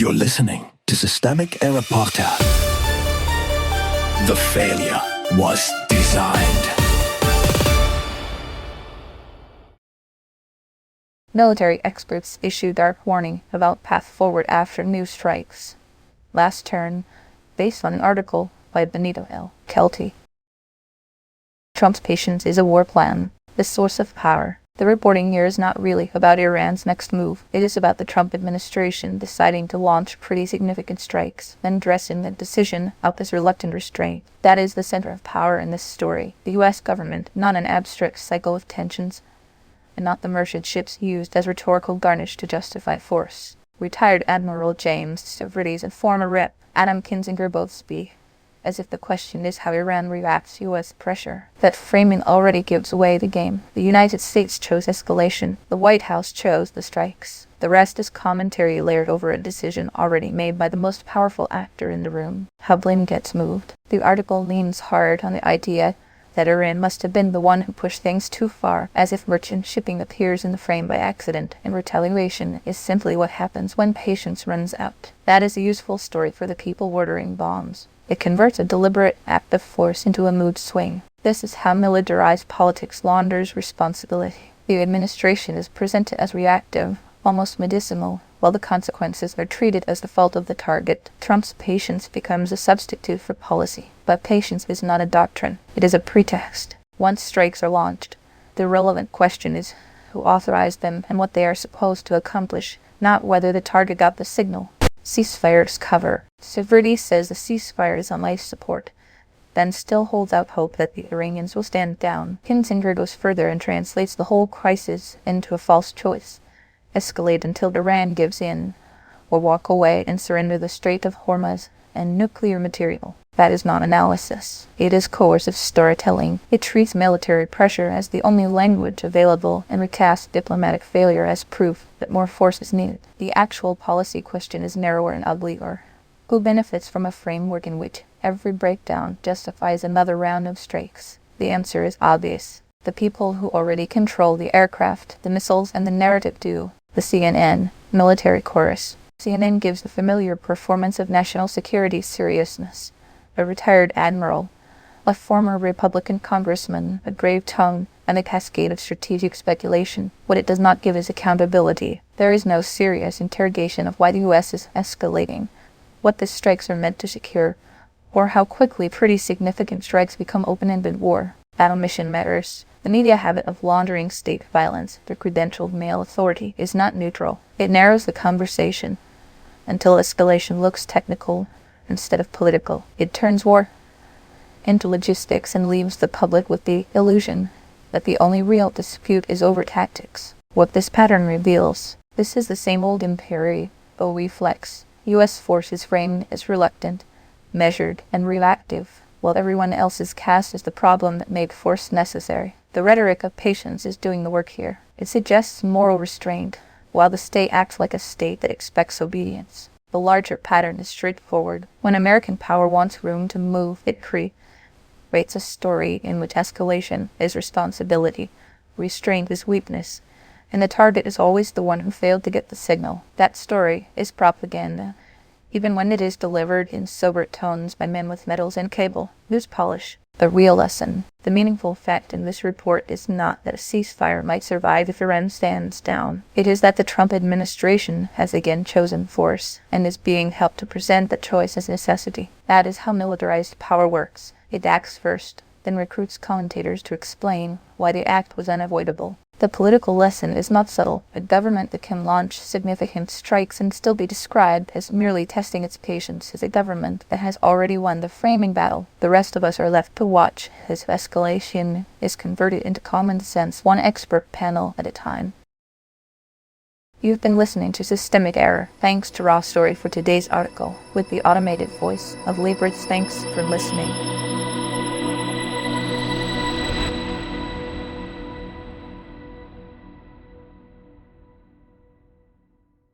You're listening to Systemic Error Podcast. The failure was designed. Military experts issue dark warning about path forward after new strikes. Last turn, based on an article by Benito L. Kelty. Trump's patience is a war plan, the source of power. The reporting here is not really about Iran's next move. It is about the Trump administration deciding to launch pretty significant strikes, then dressing the decision up as reluctant restraint. That is the center of power in this story. The U.S. government, not an abstract cycle of tensions, and not the merchant ships used as rhetorical garnish to justify force. Retired Admiral James Stavridis and former Rep. Adam Kinzinger both speak as if the question is how Iran reacts to U.S. pressure. That framing already gives away the game. The United States chose escalation. The White House chose the strikes. The rest is commentary layered over a decision already made by the most powerful actor in the room. How blame gets moved. The article leans hard on the idea that Iran must have been the one who pushed things too far, as if merchant shipping appears in the frame by accident, and retaliation is simply what happens when patience runs out. That is a useful story for the people ordering bombs. It converts a deliberate act of force into a mood swing. This is how militarized politics launders responsibility. The administration is presented as reactive, almost medicinal, while the consequences are treated as the fault of the target. Trump's patience becomes a substitute for policy. But patience is not a doctrine. It is a pretext. Once strikes are launched, the relevant question is who authorized them and what they are supposed to accomplish, not whether the target got the signal. Ceasefires cover. Stavridis says the ceasefire is on life support, then still holds out hope that the Iranians will stand down. Kinzinger goes further and translates the whole crisis into a false choice. Escalate until Iran gives in, or walk away and surrender the Strait of Hormuz and nuclear material. That is not analysis. It is coercive storytelling. It treats military pressure as the only language available and recasts diplomatic failure as proof that more force is needed. The actual policy question is narrower and uglier. Who benefits from a framework in which every breakdown justifies another round of strikes? The answer is obvious. The people who already control the aircraft, the missiles, and the narrative do. The CNN, military chorus. CNN gives the familiar performance of national security seriousness. A retired admiral, a former Republican congressman, a grave tongue, and a cascade of strategic speculation. What it does not give is accountability. There is no serious interrogation of why the U.S. is escalating, what the strikes are meant to secure, or how quickly pretty significant strikes become open-ended war. That omission matters. The media habit of laundering state violence, the credentialed male authority, is not neutral. It narrows the conversation until escalation looks technical instead of political. It turns war into logistics and leaves the public with the illusion that the only real dispute is over tactics. What this pattern reveals, this is the same old imperial reflex. U.S. force is framed as reluctant, measured, and reactive, while everyone else is cast as the problem that made force necessary. The rhetoric of patience is doing the work here. It suggests moral restraint, while the state acts like a state that expects obedience. The larger pattern is straightforward. When American power wants room to move, it creates a story in which escalation is responsibility, restraint is weakness, and the target is always the one who failed to get the signal. That story is propaganda, even when it is delivered in sober tones by men with medals and cable. News polish. The real lesson, the meaningful fact in this report is not that a ceasefire might survive if Iran stands down. It is that the Trump administration has again chosen force and is being helped to present that choice as necessity. That is how militarized power works. It acts first, then recruits commentators to explain why the act was unavoidable. The political lesson is not subtle. A government that can launch significant strikes and still be described as merely testing its patience is a government that has already won the framing battle. The rest of us are left to watch as escalation is converted into common sense, one expert panel at a time. You've been listening to Systemic Error. Thanks to Raw Story for today's article, with the automated voice of Libris. Thanks for listening.